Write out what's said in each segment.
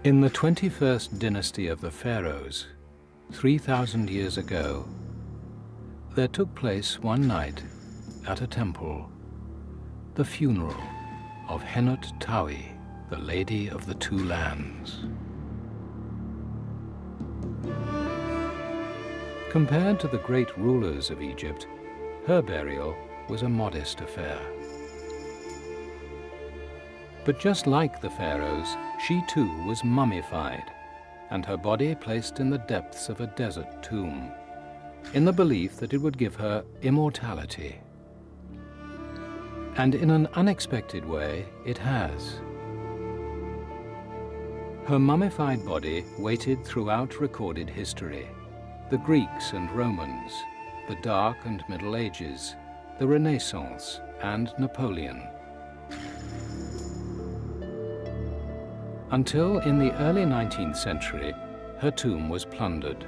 In the 21st dynasty of the Pharaohs, 3,000 years ago, there took place one night at a temple the funeral of Henut Tawi, the Lady of the Two Lands. Compared to the great rulers of Egypt, her burial was a modest affair. But just like the pharaohs, she too was mummified, and her body placed in the depths of a desert tomb, in the belief that it would give her immortality. And in an unexpected way, it has. Her mummified body waited throughout recorded history: the Greeks and Romans, the Dark and Middle Ages, the Renaissance, and Napoleon. Until in the early 19th century, her tomb was plundered.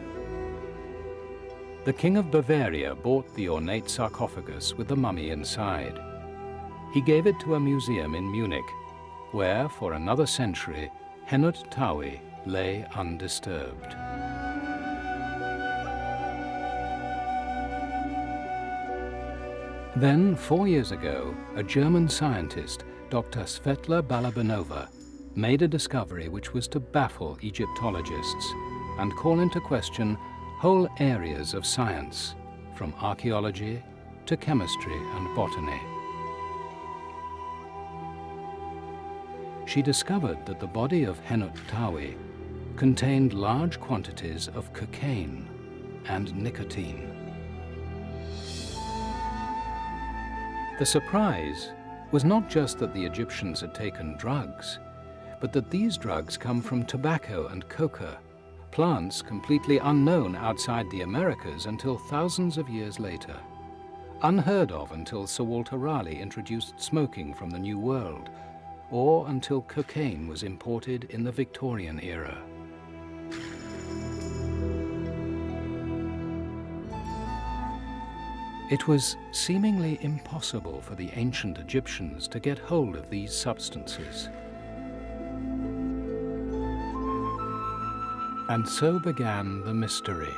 The King of Bavaria bought the ornate sarcophagus with the mummy inside. He gave it to a museum in Munich, where, for another century, Henut Tawi lay undisturbed. Then, 4 years ago, a German scientist, Dr. Svetla Balabanova, made a discovery which was to baffle Egyptologists and call into question whole areas of science, from archaeology to chemistry and botany. She discovered that the body of Henut Tawi contained large quantities of cocaine and nicotine. The surprise was not just that the Egyptians had taken drugs, but that these drugs come from tobacco and coca, plants completely unknown outside the Americas until thousands of years later, unheard of until Sir Walter Raleigh introduced smoking from the New World, or until cocaine was imported in the Victorian era. It was seemingly impossible for the ancient Egyptians to get hold of these substances. And so began the mystery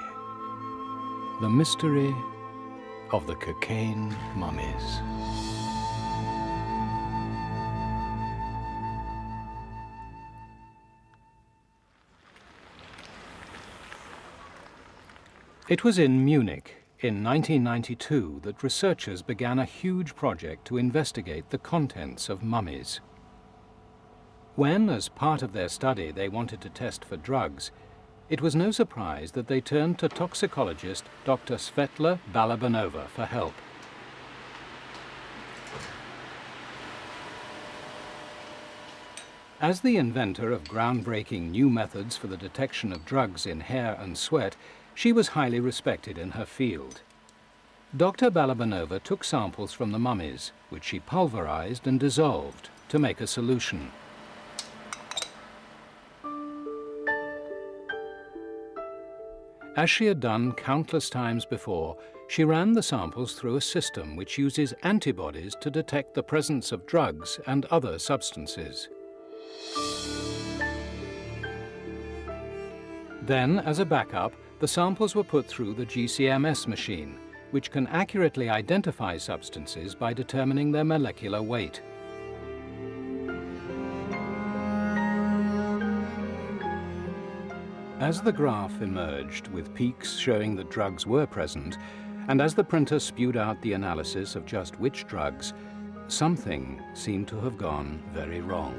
of the cocaine mummies. It was in Munich in 1992 that researchers began a huge project to investigate the contents of mummies. When, as part of their study, they wanted to test for drugs, it was no surprise that they turned to toxicologist Dr. Svetla Balabanova for help. As the inventor of groundbreaking new methods for the detection of drugs in hair and sweat, she was highly respected in her field. Dr. Balabanova took samples from the mummies, which she pulverized and dissolved to make a solution. As she had done countless times before, she ran the samples through a system which uses antibodies to detect the presence of drugs and other substances. Then, as a backup, the samples were put through the GCMS machine, which can accurately identify substances by determining their molecular weight. As the graph emerged with peaks showing that drugs were present, and as the printer spewed out the analysis of just which drugs, something seemed to have gone very wrong.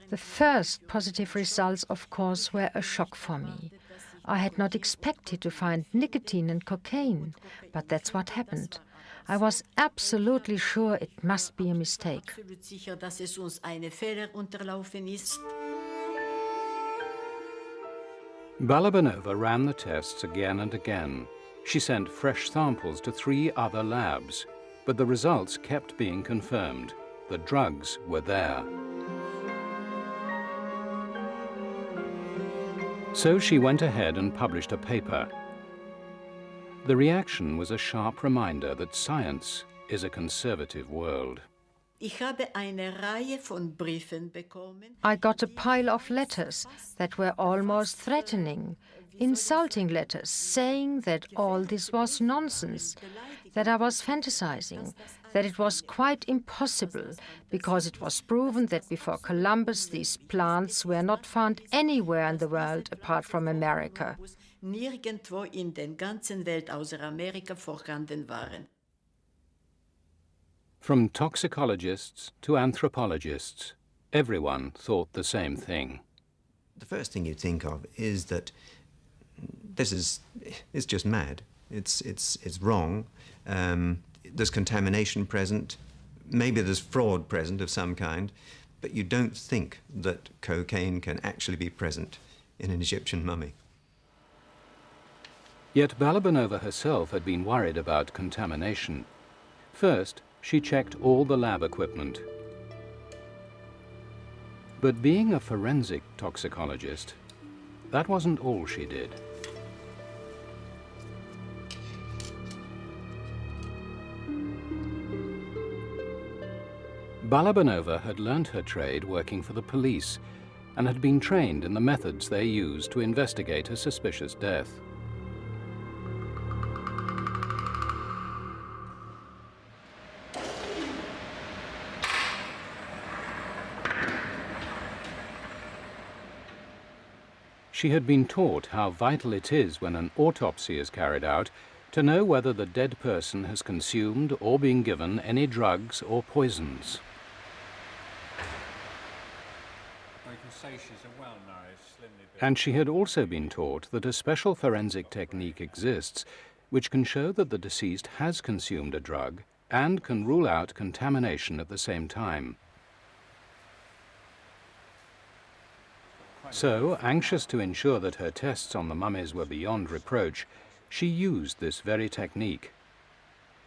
The first positive results, of course, were a shock for me. I had not expected to find nicotine and cocaine, but that's what happened. I was absolutely sure it must be a mistake. Balabanova ran the tests again and again. She sent fresh samples to 3 other labs, but the results kept being confirmed. The drugs were there. So she went ahead and published a paper. The reaction was a sharp reminder that science is a conservative world. I got a pile of letters that were almost threatening, insulting letters saying that all this was nonsense, that I was fantasizing, that it was quite impossible because it was proven that before Columbus these plants were not found anywhere in the world apart from America. Nirgendwo in der ganzen Welt außer Amerika vorhanden waren. From toxicologists to anthropologists, everyone thought the same thing. The first thing you think of is that it's just mad. It's wrong. There's contamination present. Maybe there's fraud present of some kind, but you don't think that cocaine can actually be present in an Egyptian mummy. Yet Balabanova herself had been worried about contamination. First, she checked all the lab equipment. But being a forensic toxicologist, that wasn't all she did. Balabanova had learnt her trade working for the police and had been trained in the methods they use to investigate a suspicious death. She had been taught how vital it is when an autopsy is carried out to know whether the dead person has consumed or been given any drugs or poisons. And she had also been taught that a special forensic technique exists which can show that the deceased has consumed a drug and can rule out contamination at the same time. So, anxious to ensure that her tests on the mummies were beyond reproach, she used this very technique.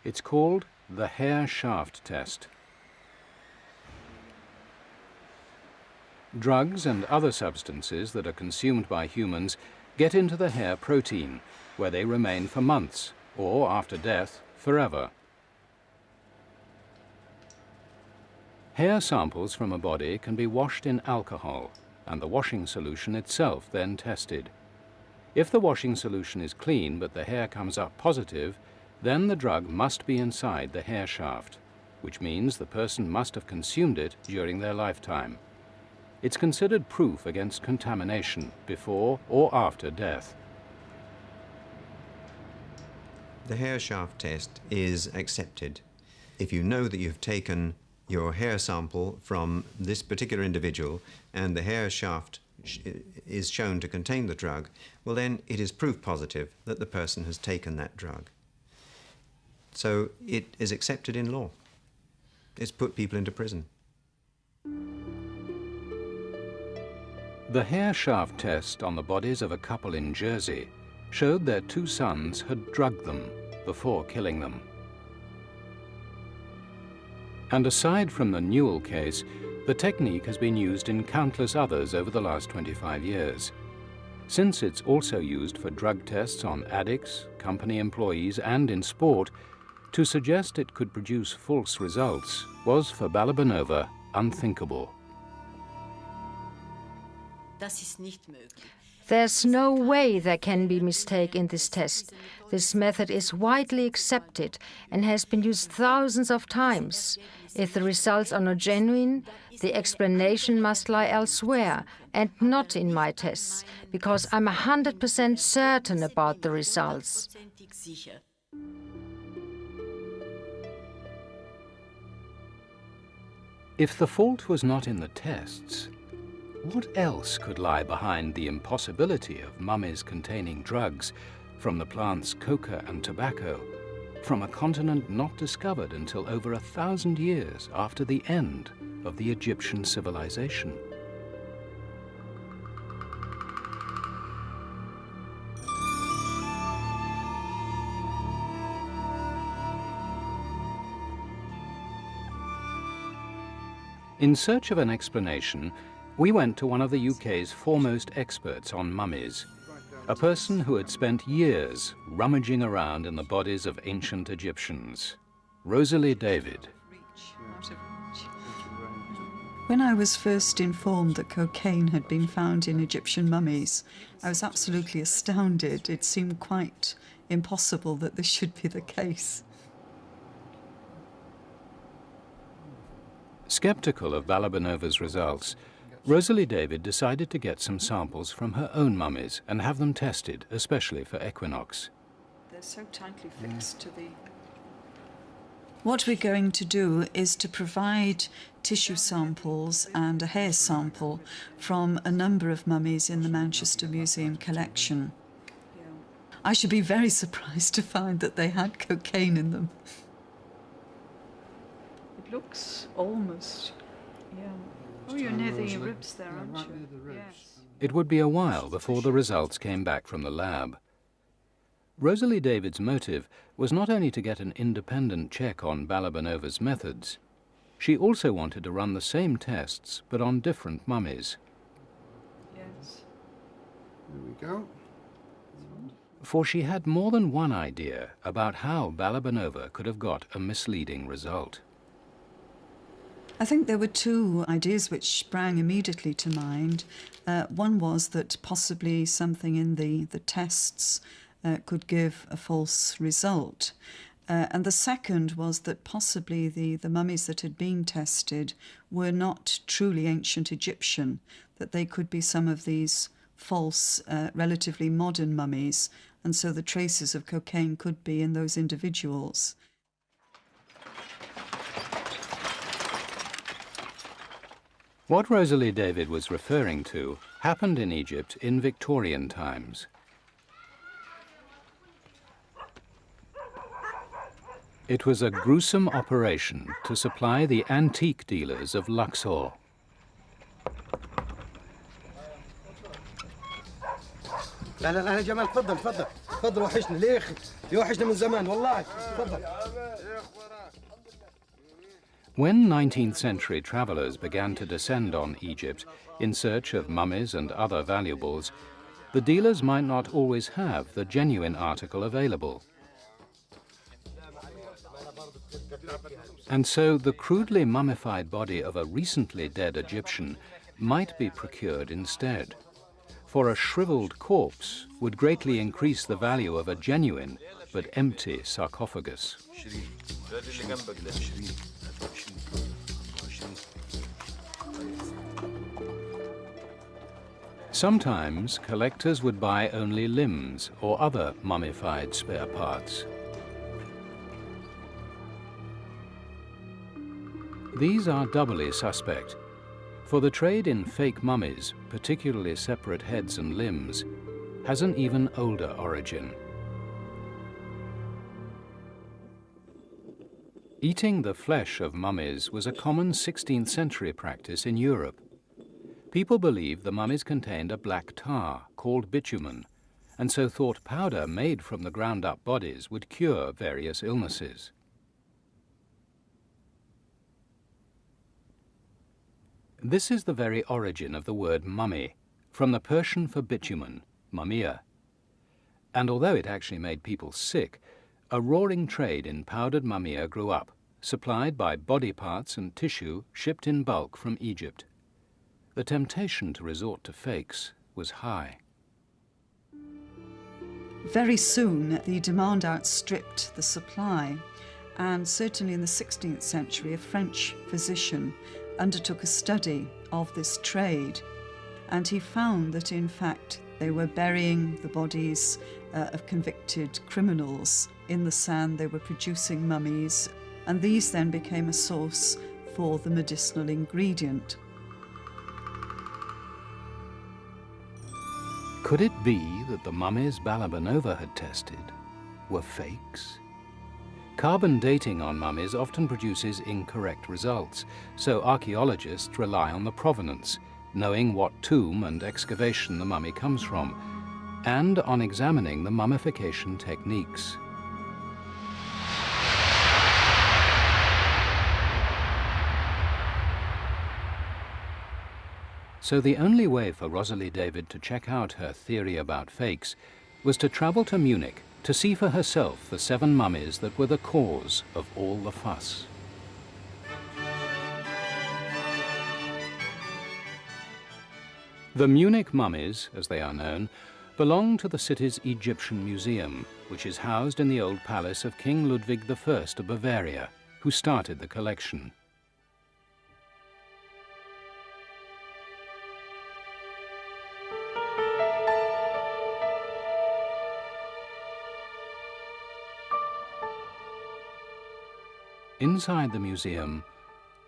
It's called the hair shaft test. Drugs and other substances that are consumed by humans get into the hair protein, where they remain for months, or after death, forever. Hair samples from a body can be washed in alcohol, and the washing solution itself then tested. If the washing solution is clean but the hair comes up positive, then the drug must be inside the hair shaft, which means the person must have consumed it during their lifetime. It's considered proof against contamination before or after death. The hair shaft test is accepted. If you know that you've taken your hair sample from this particular individual and the hair shaft is shown to contain the drug, well then it is proof positive that the person has taken that drug. So it is accepted in law. It's put people into prison. The hair shaft test on the bodies of a couple in Jersey showed their two sons had drugged them before killing them. And aside from the Newell case, the technique has been used in countless others over the last 25 years. Since it's also used for drug tests on addicts, company employees, and in sport, to suggest it could produce false results was for Balabanova unthinkable. There's no way there can be mistake in this test. This method is widely accepted and has been used thousands of times. If the results are not genuine, the explanation must lie elsewhere and not in my tests, because I'm 100% certain about the results. If the fault was not in the tests, what else could lie behind the impossibility of mummies containing drugs from the plants coca and tobacco, from a continent not discovered until over 1,000 years after the end of the Egyptian civilization? In search of an explanation, we went to one of the UK's foremost experts on mummies, a person who had spent years rummaging around in the bodies of ancient Egyptians. Rosalie David. When I was first informed that cocaine had been found in Egyptian mummies, I was absolutely astounded. It seemed quite impossible that this should be the case. Skeptical of Balabanova's results, Rosalie David decided to get some samples from her own mummies and have them tested, especially for equinox. They're so tightly fixed to the... What we're going to do is to provide tissue samples and a hair sample from a number of mummies in the Manchester Museum collection. I should be very surprised to find that they had cocaine in them. It looks almost, yeah. Oh, you're near the ribs there, aren't you? Yes. It would be a while before the results came back from the lab. Rosalie David's motive was not only to get an independent check on Balabanova's methods, she also wanted to run the same tests but on different mummies. Yes. There we go. For she had more than one idea about how Balabanova could have got a misleading result. I think there were two ideas which sprang immediately to mind. One was that possibly something in the tests could give a false result. And the second was that possibly the mummies that had been tested were not truly ancient Egyptian, that they could be some of these false, relatively modern mummies, and so the traces of cocaine could be in those individuals. What Rosalie David was referring to happened in Egypt in Victorian times. It was a gruesome operation to supply the antique dealers of Luxor. لا لا لا يا جمال تفضل تفضل تفضل وحشنا ليه يوحشنا من زمان والله تفضل. When 19th century travelers began to descend on Egypt in search of mummies and other valuables, the dealers might not always have the genuine article available. And so the crudely mummified body of a recently dead Egyptian might be procured instead. For a shriveled corpse would greatly increase the value of a genuine but empty sarcophagus. Sometimes collectors would buy only limbs or other mummified spare parts. These are doubly suspect, for the trade in fake mummies, particularly separate heads and limbs, has an even older origin. Eating the flesh of mummies was a common 16th century practice in Europe. People believed the mummies contained a black tar called bitumen, and so thought powder made from the ground-up bodies would cure various illnesses. This is the very origin of the word mummy, from the Persian for bitumen, mumia. And although it actually made people sick, a roaring trade in powdered mumia grew up, supplied by body parts and tissue shipped in bulk from Egypt. The temptation to resort to fakes was high. Very soon, the demand outstripped the supply, and certainly in the 16th century, a French physician undertook a study of this trade, and he found that in fact they were burying the bodies of convicted criminals in the sand. They were producing mummies, and these then became a source for the medicinal ingredient. Could it be that the mummies Balabanova had tested were fakes? Carbon dating on mummies often produces incorrect results, so archaeologists rely on the provenance, knowing what tomb and excavation the mummy comes from, and on examining the mummification techniques. So the only way for Rosalie David to check out her theory about fakes was to travel to Munich to see for herself the 7 mummies that were the cause of all the fuss. The Munich mummies, as they are known, belong to the city's Egyptian Museum, which is housed in the old palace of King Ludwig I of Bavaria, who started the collection. Inside the museum,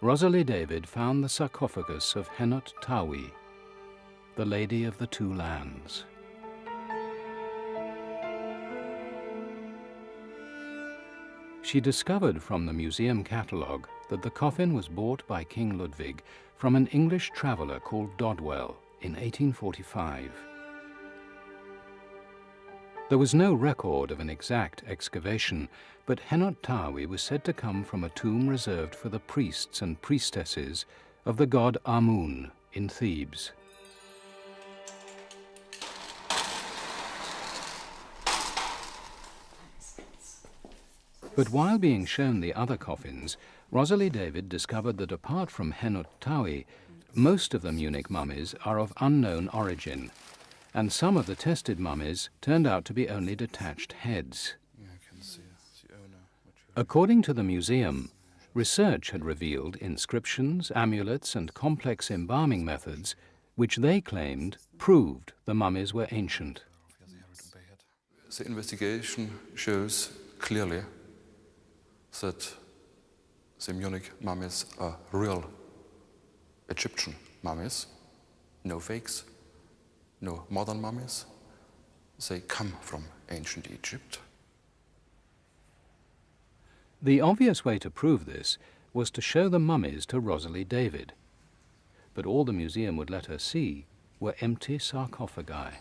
Rosalie David found the sarcophagus of Henot Tawi, the Lady of the Two Lands. She discovered from the museum catalogue that the coffin was bought by King Ludwig from an English traveller called Dodwell in 1845. There was no record of an exact excavation, but Henot Tawi was said to come from a tomb reserved for the priests and priestesses of the god Amun in Thebes. But while being shown the other coffins, Rosalie David discovered that apart from Henot Tawi, most of the Munich mummies are of unknown origin, and some of the tested mummies turned out to be only detached heads. According to the museum, research had revealed inscriptions, amulets, and complex embalming methods which they claimed proved the mummies were ancient. The investigation shows clearly that the Munich mummies are real Egyptian mummies, no fakes, no modern mummies. They come from ancient Egypt. The obvious way to prove this was to show the mummies to Rosalie David. But all the museum would let her see were empty sarcophagi.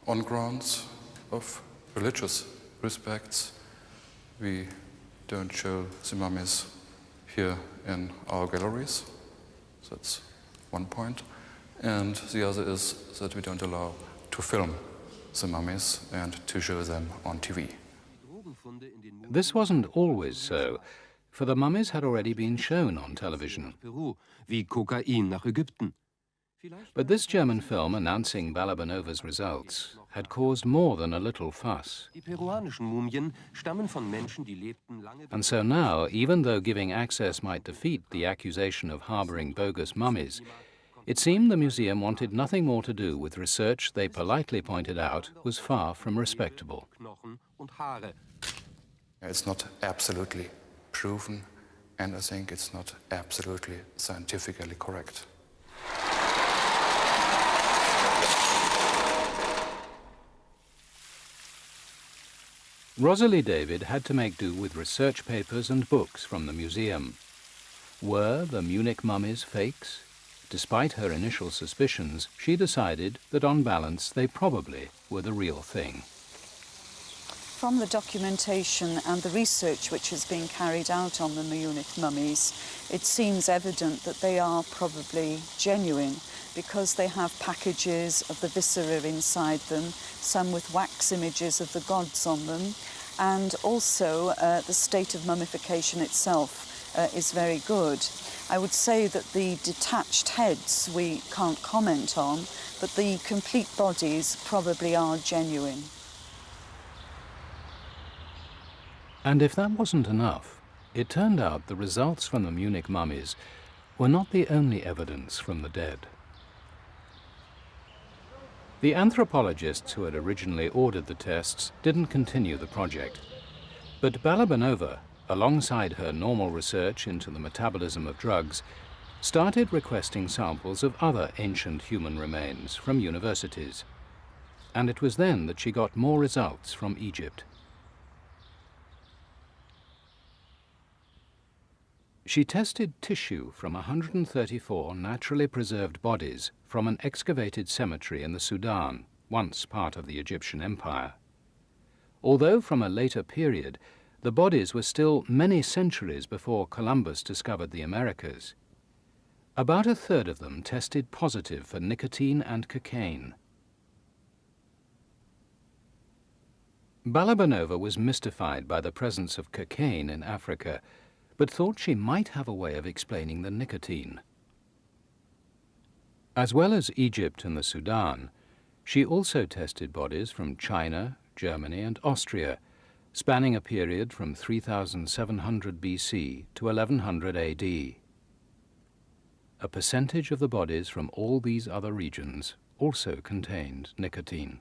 On grounds of religious respects, we don't show the mummies here in our galleries. That's one point. And the other is that we don't allow to film the mummies and to show them on TV. This wasn't always so, for the mummies had already been shown on television. But this German film announcing Balabanova's results had caused more than a little fuss. And so now, even though giving access might defeat the accusation of harboring bogus mummies, it seemed the museum wanted nothing more to do with research they politely pointed out was far from respectable. It's not absolutely proven, and I think it's not absolutely scientifically correct. Rosalie David had to make do with research papers and books from the museum. Were the Munich mummies fakes? Despite her initial suspicions, she decided that on balance they probably were the real thing. From the documentation and the research which has been carried out on the Munich mummies, it seems evident that they are probably genuine because they have packages of the viscera inside them, some with wax images of the gods on them, and also the state of mummification itself is very good. I would say that the detached heads we can't comment on, but the complete bodies probably are genuine. And if that wasn't enough, it turned out the results from the Munich mummies were not the only evidence from the dead. The anthropologists who had originally ordered the tests didn't continue the project, but Balabanova, alongside her normal research into the metabolism of drugs, started requesting samples of other ancient human remains from universities. And it was then that she got more results from Egypt. She tested tissue from 134 naturally preserved bodies from an excavated cemetery in the Sudan, once part of the Egyptian Empire. Although from a later period, the bodies were still many centuries before Columbus discovered the Americas. About a third of them tested positive for nicotine and cocaine. Balabanova was mystified by the presence of cocaine in Africa, but thought she might have a way of explaining the nicotine. As well as Egypt and the Sudan, she also tested bodies from China, Germany and Austria, spanning a period from 3700 BC to 1100 AD. A percentage of the bodies from all these other regions also contained nicotine.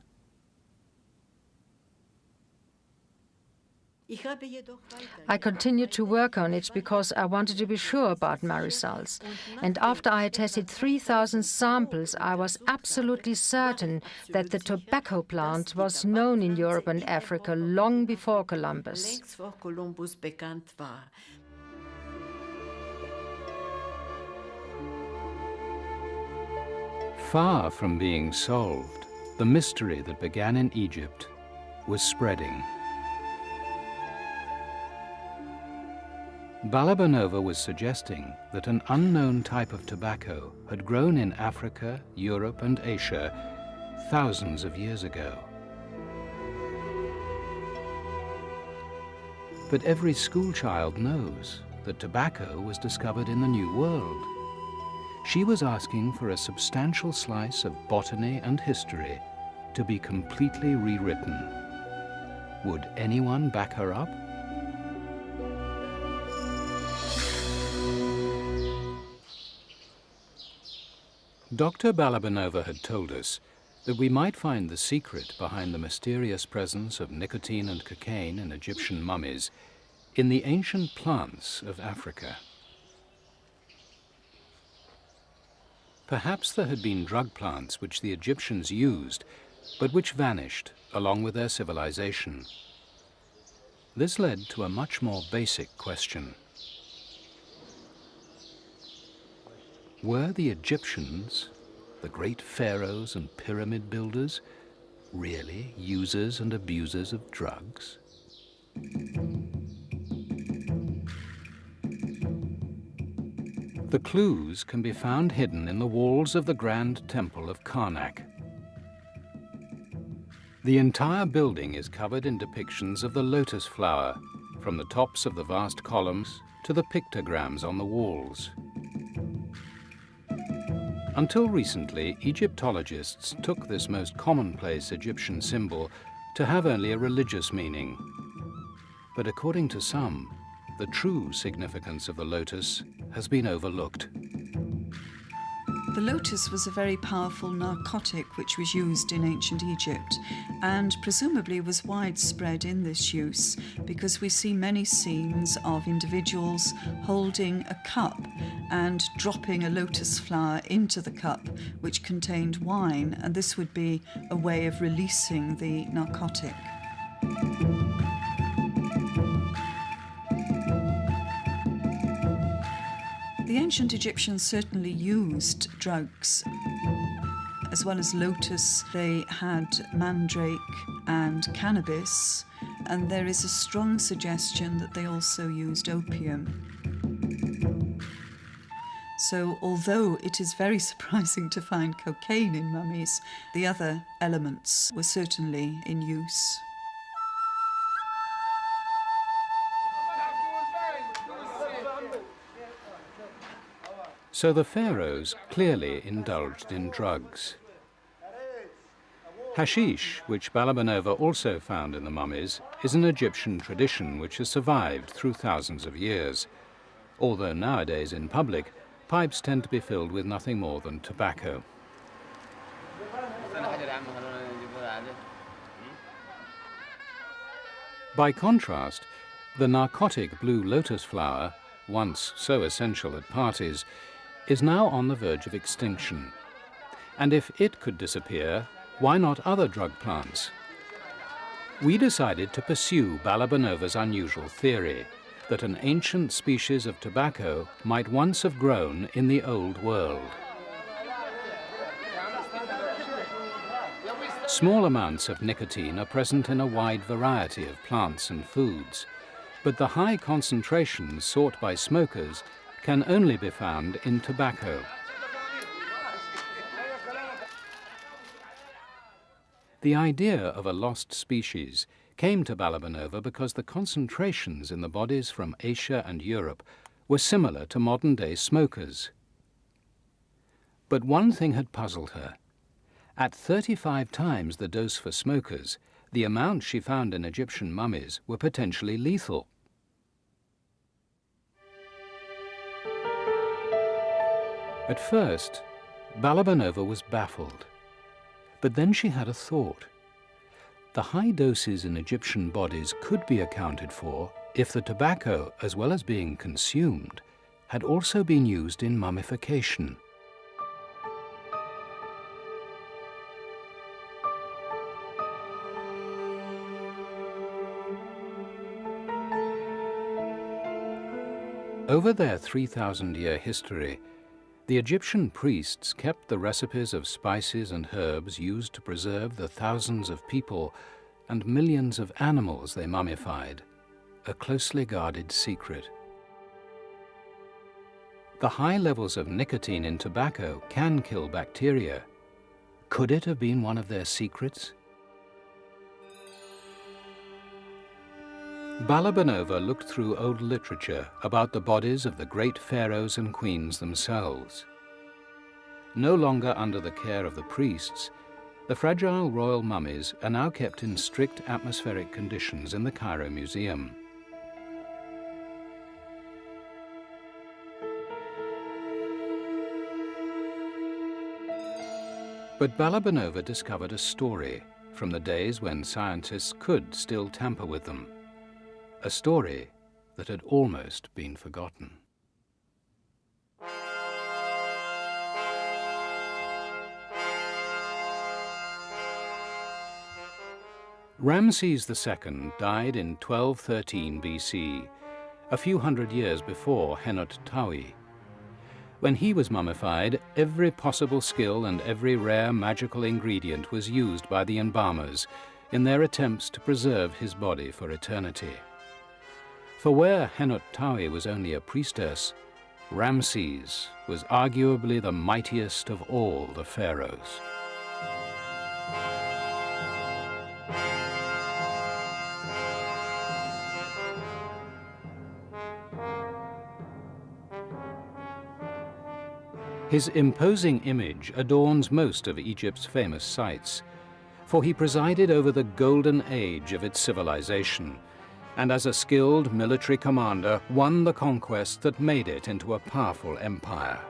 I continued to work on it because I wanted to be sure about my results. And after I had tested 3,000 samples, I was absolutely certain that the tobacco plant was known in Europe and Africa long before Columbus. Far from being solved, the mystery that began in Egypt was spreading. Balabanova was suggesting that an unknown type of tobacco had grown in Africa, Europe and Asia thousands of years ago. But every schoolchild knows that tobacco was discovered in the New World. She was asking for a substantial slice of botany and history to be completely rewritten. Would anyone back her up? Dr. Balabanova had told us that we might find the secret behind the mysterious presence of nicotine and cocaine in Egyptian mummies in the ancient plants of Africa. Perhaps there had been drug plants which the Egyptians used, but which vanished along with their civilization. This led to a much more basic question. Were the Egyptians, the great pharaohs and pyramid builders, really users and abusers of drugs? The clues can be found hidden in the walls of the Grand Temple of Karnak. The entire building is covered in depictions of the lotus flower, from the tops of the vast columns to the pictograms on the walls. Until recently, Egyptologists took this most commonplace Egyptian symbol to have only a religious meaning. But according to some, the true significance of the lotus has been overlooked. The lotus was a very powerful narcotic which was used in ancient Egypt and presumably was widespread in this use because we see many scenes of individuals holding a cup and dropping a lotus flower into the cup which contained wine, and this would be a way of releasing the narcotic. The ancient Egyptians certainly used drugs. As well as lotus, they had mandrake and cannabis, and there is a strong suggestion that they also used opium. So although it is very surprising to find cocaine in mummies, the other elements were certainly in use. So the pharaohs clearly indulged in drugs. Hashish, which Balabanova also found in the mummies, is an Egyptian tradition which has survived through thousands of years. Although nowadays in public, pipes tend to be filled with nothing more than tobacco. By contrast, the narcotic blue lotus flower, once so essential at parties, is now on the verge of extinction. And if it could disappear, why not other drug plants? We decided to pursue Balabanova's unusual theory that an ancient species of tobacco might once have grown in the Old World. Small amounts of nicotine are present in a wide variety of plants and foods, but the high concentrations sought by smokers can only be found in tobacco. The idea of a lost species came to Balabanova because the concentrations in the bodies from Asia and Europe were similar to modern-day smokers. But one thing had puzzled her. At 35 times the dose for smokers, the amounts she found in Egyptian mummies were potentially lethal. At first, Balabanova was baffled. But then she had a thought. The high doses in Egyptian bodies could be accounted for if the tobacco, as well as being consumed, had also been used in mummification. Over their 3,000-year history, the Egyptian priests kept the recipes of spices and herbs used to preserve the thousands of people and millions of animals they mummified, a closely guarded secret. The high levels of nicotine in tobacco can kill bacteria. Could it have been one of their secrets? Balabanova looked through old literature about the bodies of the great pharaohs and queens themselves. No longer under the care of the priests, the fragile royal mummies are now kept in strict atmospheric conditions in the Cairo Museum. But Balabanova discovered a story from the days when scientists could still tamper with them. A story that had almost been forgotten. Ramses II died in 1213 BC, a few hundred years before Henut Tawi. When he was mummified, every possible skill and every rare magical ingredient was used by the embalmers in their attempts to preserve his body for eternity. For where Henut Tawi was only a priestess, Ramses was arguably the mightiest of all the pharaohs. His imposing image adorns most of Egypt's famous sites, for he presided over the golden age of its civilization, and as a skilled military commander won the conquest that made it into a powerful empire.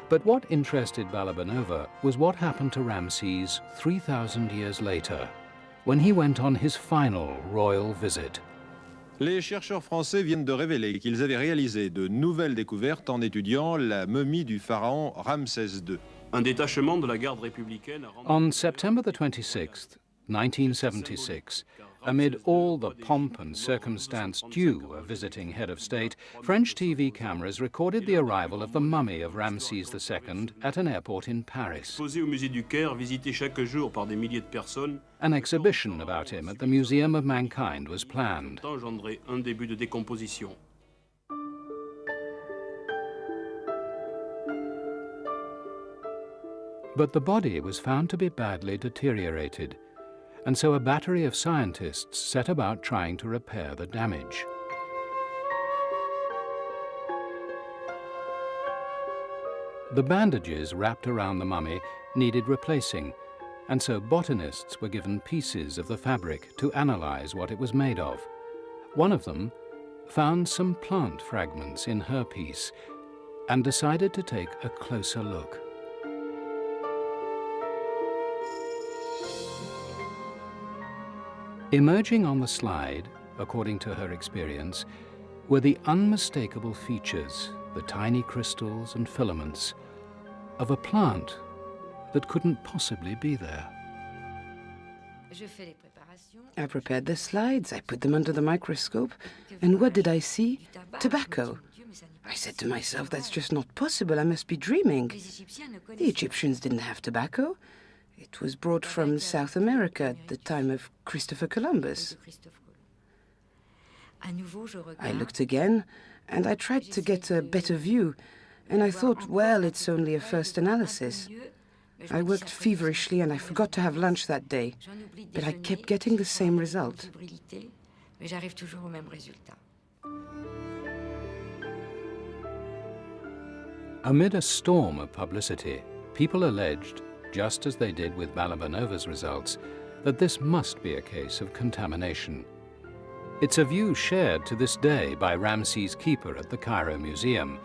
But what interested Balabanova was what happened to Ramses 3,000 years later, when he went on his final royal visit. Les chercheurs français viennent de révéler qu'ils avaient réalisé de nouvelles découvertes en étudiant la momie du pharaon Ramsès II. Un détachement de la garde républicaine a rendu... On September the 26th, 1976, amid all the pomp and circumstance due a visiting head of state, French TV cameras recorded the arrival of the mummy of Ramses II at an airport in Paris. Posé au musée du Caire, visité chaque jour par des milliers de personnes. An exhibition about him at the Museum of Mankind was planned. Engendré un début de décomposition. But the body was found to be badly deteriorated, and so a battery of scientists set about trying to repair the damage. The bandages wrapped around the mummy needed replacing, and so botanists were given pieces of the fabric to analyze what it was made of. One of them found some plant fragments in her piece and decided to take a closer look. Emerging on the slide, according to her experience, were the unmistakable features, the tiny crystals and filaments, of a plant that couldn't possibly be there. I prepared the slides, I put them under the microscope, and what did I see? Tobacco. I said to myself, that's just not possible, I must be dreaming. The Egyptians didn't have tobacco. It was brought from South America at the time of Christopher Columbus. I looked again, and I tried to get a better view, and I thought, well, it's only a first analysis. I worked feverishly and I forgot to have lunch that day, but I kept getting the same result. Amid a storm of publicity, people alleged, just as they did with Balabanova's results, that this must be a case of contamination. It's a view shared to this day by Ramses' keeper at the Cairo Museum,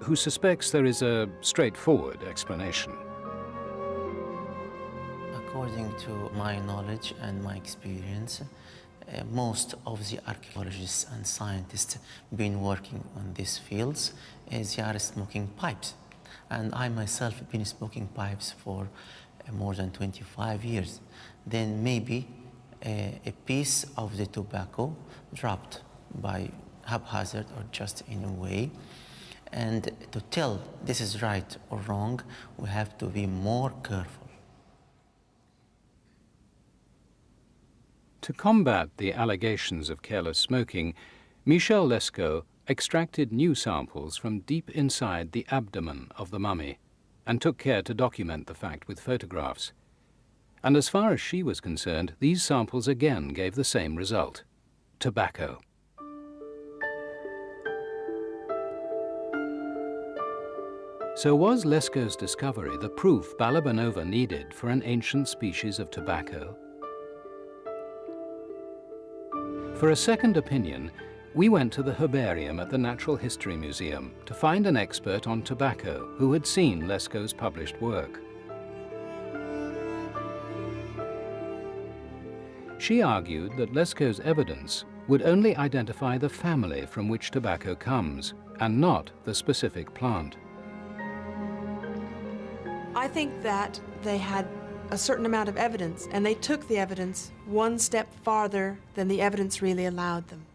who suspects there is a straightforward explanation. According to my knowledge and my experience, most of the archaeologists and scientists been working on these fields, they are smoking pipes. And I myself have been smoking pipes for more than 25 years. Then maybe a piece of the tobacco dropped by haphazard or just in a way. And to tell this is right or wrong, we have to be more careful. To combat the allegations of careless smoking, Michel Lescaut extracted new samples from deep inside the abdomen of the mummy and took care to document the fact with photographs. And as far as she was concerned, these samples again gave the same result: tobacco. So was Lescaut's discovery the proof Balabanova needed for an ancient species of tobacco? For a second opinion, we went to the herbarium at the Natural History Museum to find an expert on tobacco who had seen Lescaut's published work. She argued that Lescaut's evidence would only identify the family from which tobacco comes, and not the specific plant. I think that they had a certain amount of evidence, and they took the evidence one step farther than the evidence really allowed them.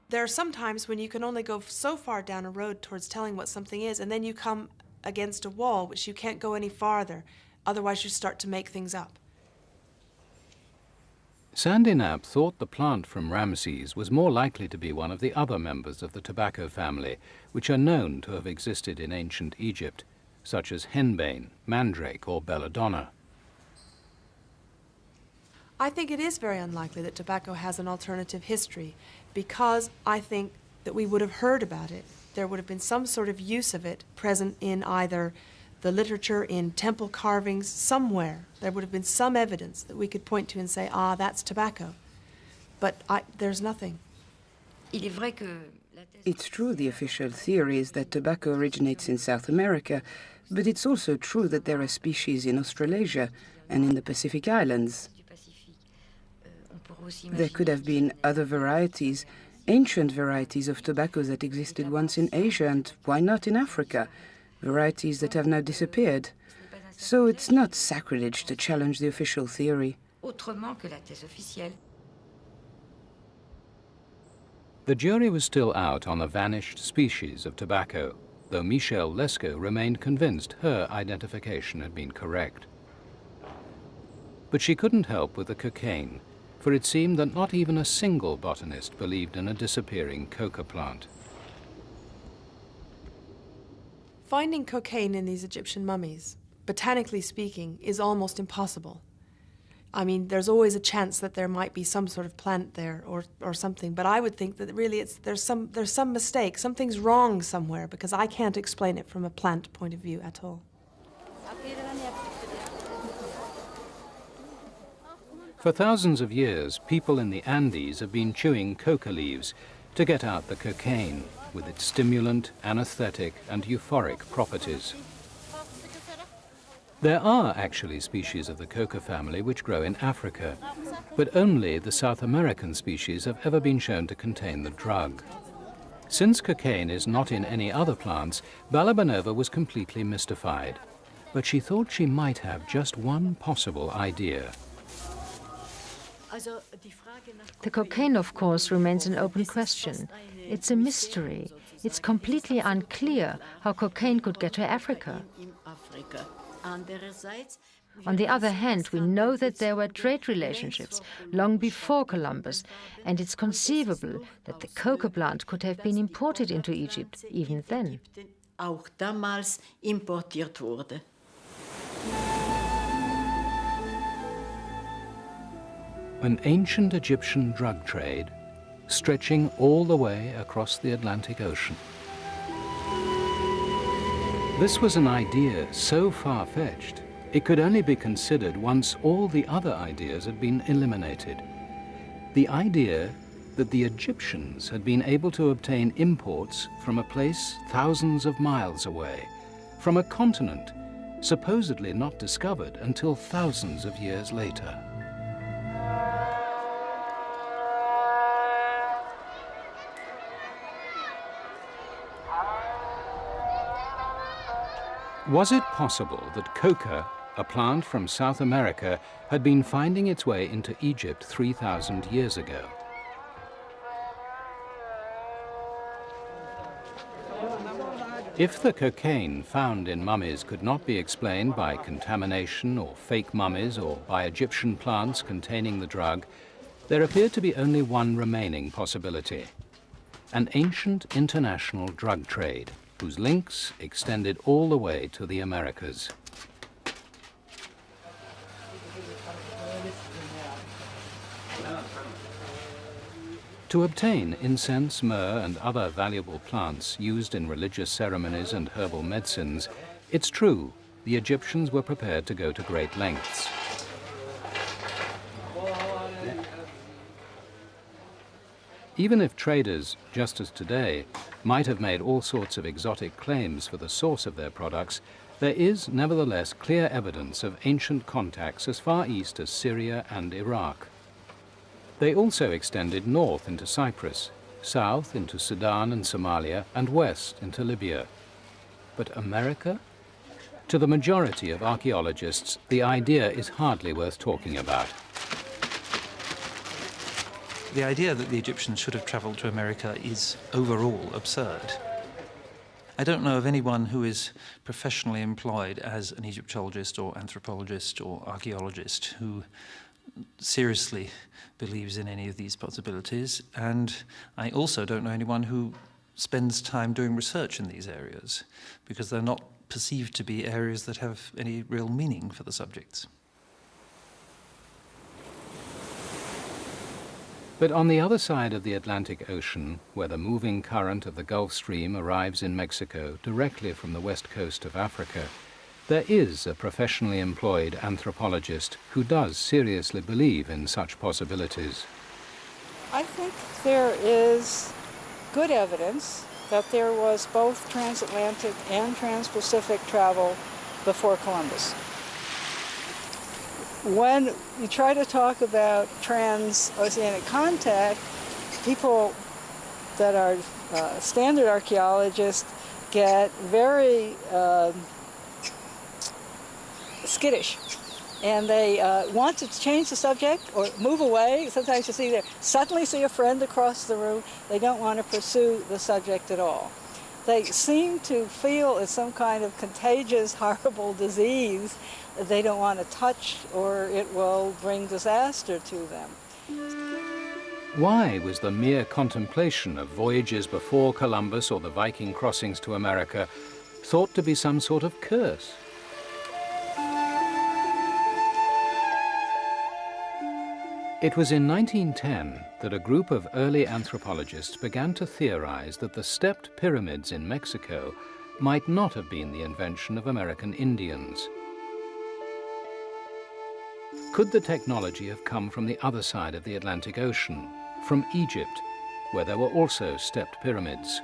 There are some times when you can only go so far down a road towards telling what something is, and then you come against a wall which you can't go any farther, otherwise you start to make things up. Sandy Knapp thought the plant from Ramses was more likely to be one of the other members of the tobacco family, which are known to have existed in ancient Egypt, such as henbane, mandrake, or belladonna. I think it is very unlikely that tobacco has an alternative history, because I think that we would have heard about it. There would have been some sort of use of it present in either the literature, in temple carvings, somewhere. There would have been some evidence that we could point to and say, ah, that's tobacco. But there's nothing. It's true the official theory is that tobacco originates in South America, but it's also true that there are species in Australasia and in the Pacific Islands. There could have been other varieties, ancient varieties of tobacco that existed once in Asia, and why not in Africa? Varieties that have now disappeared. So it's not sacrilege to challenge the official theory. The jury was still out on a vanished species of tobacco, though Michel Lescaut remained convinced her identification had been correct. But she couldn't help with the cocaine, for it seemed that not even a single botanist believed in a disappearing coca plant. Finding cocaine in these Egyptian mummies, botanically speaking, is almost impossible. I mean, there's always a chance that there might be some sort of plant there or something, but I would think that really there's some mistake, something's wrong somewhere, because I can't explain it from a plant point of view at all. For thousands of years, people in the Andes have been chewing coca leaves to get out the cocaine, with its stimulant, anesthetic, and euphoric properties. There are actually species of the coca family which grow in Africa, but only the South American species have ever been shown to contain the drug. Since cocaine is not in any other plants, Balabanova was completely mystified, but she thought she might have just one possible idea. The cocaine, of course, remains an open question. It's a mystery. It's completely unclear how cocaine could get to Africa. On the other hand, we know that there were trade relationships long before Columbus, and it's conceivable that the coca plant could have been imported into Egypt even then. An ancient Egyptian drug trade stretching all the way across the Atlantic Ocean. This was an idea so far-fetched, it could only be considered once all the other ideas had been eliminated. The idea that the Egyptians had been able to obtain imports from a place thousands of miles away, from a continent supposedly not discovered until thousands of years later. Was it possible that coca, a plant from South America, had been finding its way into Egypt 3,000 years ago? If the cocaine found in mummies could not be explained by contamination or fake mummies or by Egyptian plants containing the drug, there appeared to be only one remaining possibility: an ancient international drug trade, whose links extended all the way to the Americas. To obtain incense, myrrh, and other valuable plants used in religious ceremonies and herbal medicines, it's true, the Egyptians were prepared to go to great lengths. Even if traders, just as today, might have made all sorts of exotic claims for the source of their products, there is nevertheless clear evidence of ancient contacts as far east as Syria and Iraq. They also extended north into Cyprus, south into Sudan and Somalia, and west into Libya. But America? To the majority of archaeologists, the idea is hardly worth talking about. The idea that the Egyptians should have traveled to America is overall absurd. I don't know of anyone who is professionally employed as an Egyptologist or anthropologist or archaeologist who seriously believes in any of these possibilities, and I also don't know anyone who spends time doing research in these areas, because they're not perceived to be areas that have any real meaning for the subjects. But on the other side of the Atlantic Ocean, where the moving current of the Gulf Stream arrives in Mexico directly from the west coast of Africa, there is a professionally employed anthropologist who does seriously believe in such possibilities. I think there is good evidence that there was both transatlantic and transpacific travel before Columbus. When you try to talk about transoceanic contact, people that are standard archaeologists get very skittish, and they want to change the subject or move away. Sometimes you see suddenly see a friend across the room. They don't want to pursue the subject at all. They seem to feel it's some kind of contagious, horrible disease that they don't want to touch, or it will bring disaster to them. Why was the mere contemplation of voyages before Columbus or the Viking crossings to America thought to be some sort of curse? It was in 1910 that a group of early anthropologists began to theorize that the stepped pyramids in Mexico might not have been the invention of American Indians. Could the technology have come from the other side of the Atlantic Ocean, from Egypt, where there were also stepped pyramids?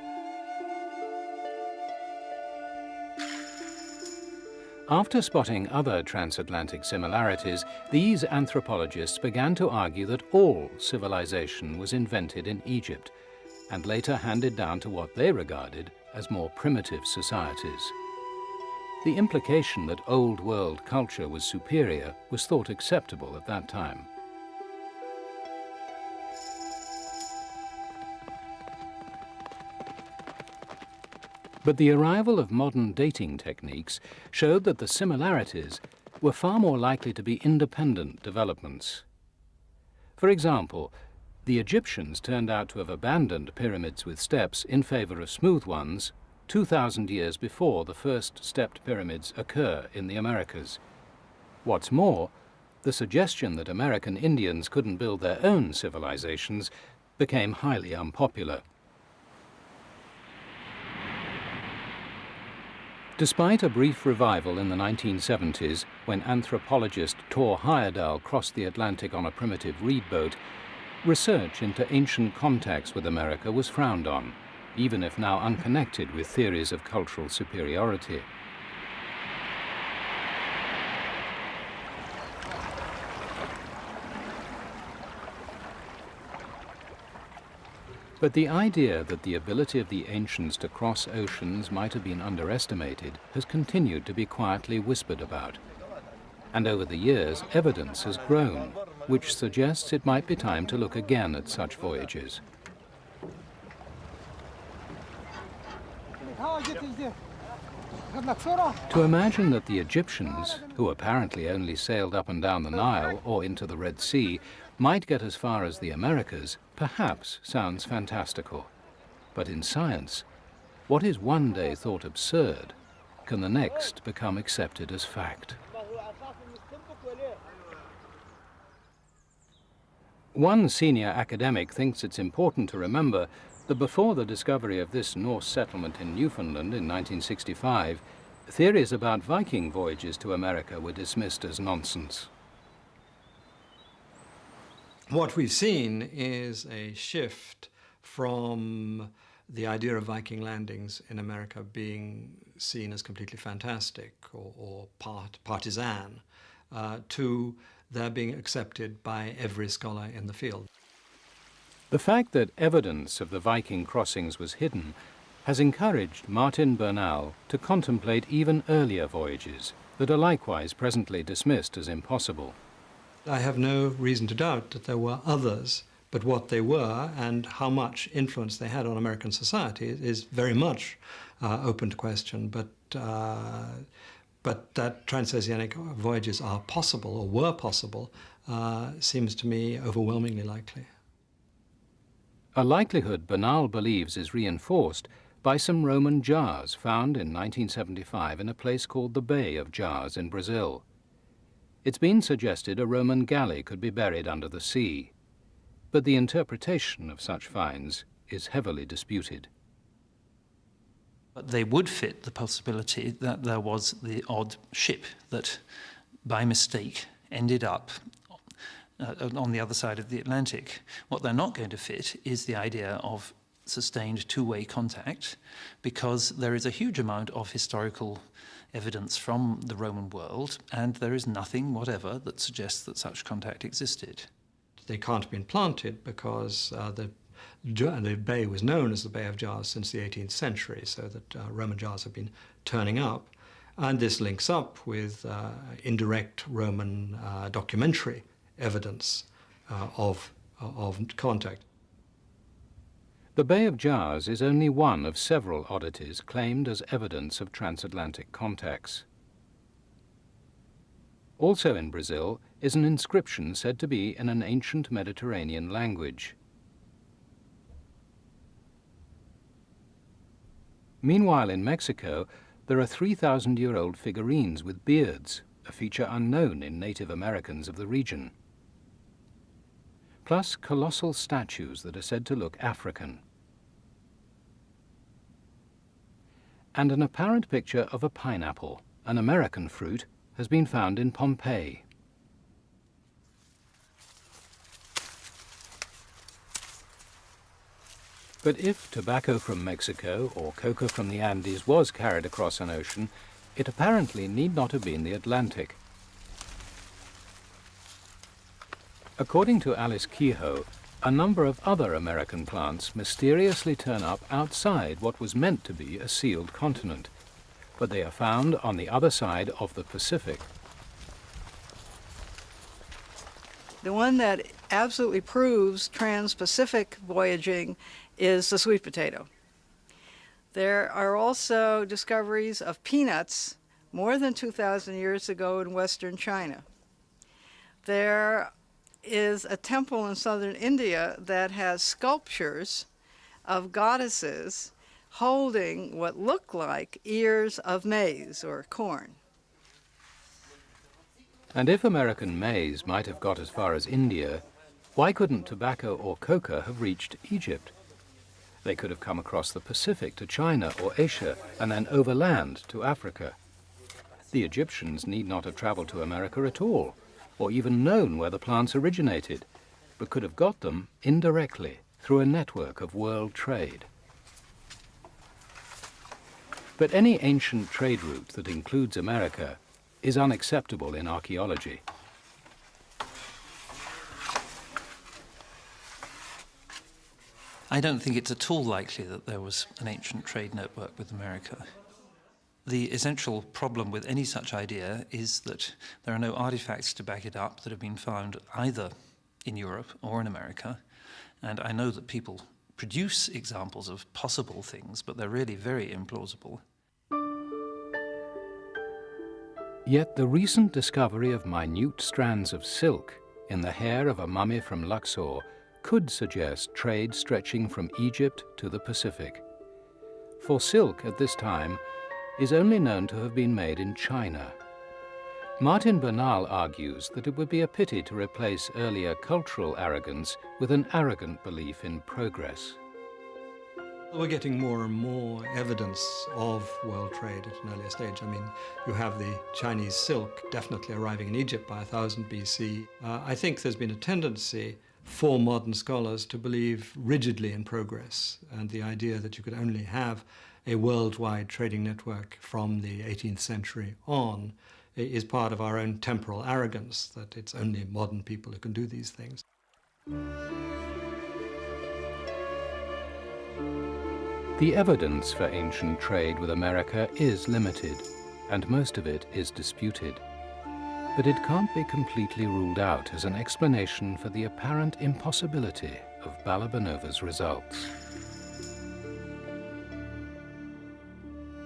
After spotting other transatlantic similarities, these anthropologists began to argue that all civilization was invented in Egypt, and later handed down to what they regarded as more primitive societies. The implication that Old World culture was superior was thought acceptable at that time. But the arrival of modern dating techniques showed that the similarities were far more likely to be independent developments. For example, the Egyptians turned out to have abandoned pyramids with steps in favor of smooth ones 2,000 years before the first stepped pyramids occur in the Americas. What's more, the suggestion that American Indians couldn't build their own civilizations became highly unpopular. Despite a brief revival in the 1970s, when anthropologist Thor Heyerdahl crossed the Atlantic on a primitive reed boat, research into ancient contacts with America was frowned on, even if now unconnected with theories of cultural superiority. But the idea that the ability of the ancients to cross oceans might have been underestimated has continued to be quietly whispered about. And over the years, evidence has grown, which suggests it might be time to look again at such voyages. To imagine that the Egyptians, who apparently only sailed up and down the Nile or into the Red Sea, might get as far as the Americas perhaps sounds fantastical. But in science, what is one day thought absurd can the next become accepted as fact. One senior academic thinks it's important to remember that before the discovery of this Norse settlement in Newfoundland in 1965, theories about Viking voyages to America were dismissed as nonsense. What we've seen is a shift from the idea of Viking landings in America being seen as completely fantastic or partisan to their being accepted by every scholar in the field. The fact that evidence of the Viking crossings was hidden has encouraged Martin Bernal to contemplate even earlier voyages that are likewise presently dismissed as impossible. I have no reason to doubt that there were others, but what they were and how much influence they had on American society is very much open to question. But that transoceanic voyages are possible, or were possible, seems to me overwhelmingly likely. A likelihood Bernal believes is reinforced by some Roman jars found in 1975 in a place called the Bay of Jars in Brazil. It's been suggested a Roman galley could be buried under the sea, but the interpretation of such finds is heavily disputed. But they would fit the possibility that there was the odd ship that, by mistake, ended up on the other side of the Atlantic. What they're not going to fit is the idea of sustained two-way contact, because there is a huge amount of historical evidence from the Roman world, and there is nothing whatever that suggests that such contact existed. They can't have been planted because the bay was known as the Bay of Jars since the 18th century, so that Roman jars have been turning up. And this links up with indirect Roman documentary evidence of contact. The Bay of Jars is only one of several oddities claimed as evidence of transatlantic contacts. Also in Brazil is an inscription said to be in an ancient Mediterranean language. Meanwhile, in Mexico, there are 3,000-year-old figurines with beards, a feature unknown in Native Americans of the region. Plus colossal statues that are said to look African. And an apparent picture of a pineapple, an American fruit, has been found in Pompeii. But if tobacco from Mexico or coca from the Andes was carried across an ocean, it apparently need not have been the Atlantic. According to Alice Kehoe, a number of other American plants mysteriously turn up outside what was meant to be a sealed continent, but they are found on the other side of the Pacific. The one that absolutely proves trans-Pacific voyaging is the sweet potato. There are also discoveries of peanuts more than 2,000 years ago in western China. There is a temple in southern India that has sculptures of goddesses holding what looked like ears of maize or corn. And if American maize might have got as far as India, why couldn't tobacco or coca have reached Egypt? They could have come across the Pacific to China or Asia and then overland to Africa. The Egyptians need not have traveled to America at all, or even known where the plants originated, but could have got them indirectly through a network of world trade. But any ancient trade route that includes America is unacceptable in archaeology. I don't think it's at all likely that there was an ancient trade network with America. The essential problem with any such idea is that there are no artifacts to back it up that have been found either in Europe or in America. And I know that people produce examples of possible things, but they're really very implausible. Yet the recent discovery of minute strands of silk in the hair of a mummy from Luxor could suggest trade stretching from Egypt to the Pacific. For silk at this time is only known to have been made in China. Martin Bernal argues that it would be a pity to replace earlier cultural arrogance with an arrogant belief in progress. We're getting more and more evidence of world trade at an earlier stage. I mean, you have the Chinese silk definitely arriving in Egypt by 1000 BC. I think there's been a tendency for modern scholars to believe rigidly in progress, and the idea that you could only have a worldwide trading network from the 18th century on is part of our own temporal arrogance, that it's only modern people who can do these things. The evidence for ancient trade with America is limited, and most of it is disputed. But it can't be completely ruled out as an explanation for the apparent impossibility of Balabanova's results.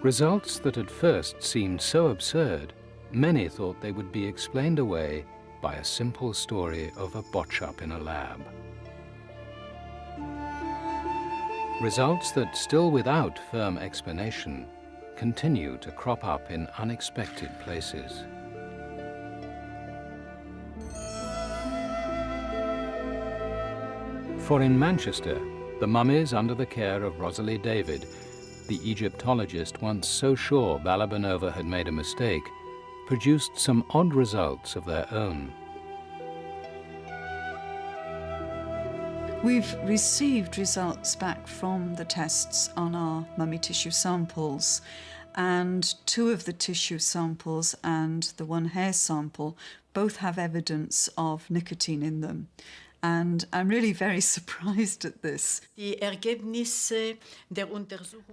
Results that at first seemed so absurd, many thought they would be explained away by a simple story of a botch-up in a lab. Results that, still without firm explanation, continue to crop up in unexpected places. For in Manchester, the mummies under the care of Rosalie David, the Egyptologist once so sure Balabanova had made a mistake, produced some odd results of their own. We've received results back from the tests on our mummy tissue samples, and 2 of the tissue samples and the 1 hair sample both have evidence of nicotine in them. And I'm really very surprised at this. The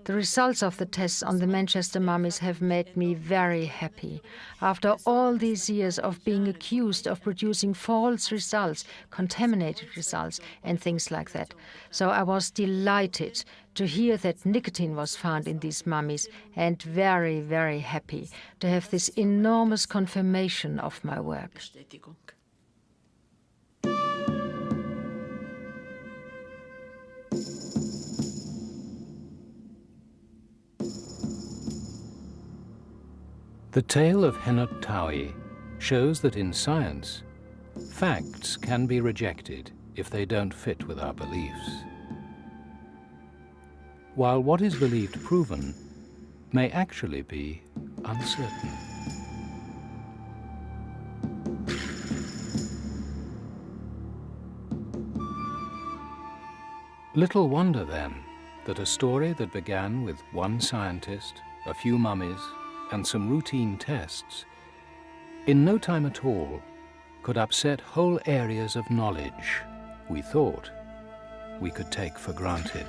results of the tests on the Manchester mummies have made me very happy. After all these years of being accused of producing false results, contaminated results, and things like that. So I was delighted to hear that nicotine was found in these mummies, and very, very happy to have this enormous confirmation of my work. The tale of Henut Tawi shows that in science, facts can be rejected if they don't fit with our beliefs, while what is believed proven may actually be uncertain. Little wonder, then, that a story that began with 1 scientist, a few mummies, and some routine tests, in no time at all could upset whole areas of knowledge we thought we could take for granted.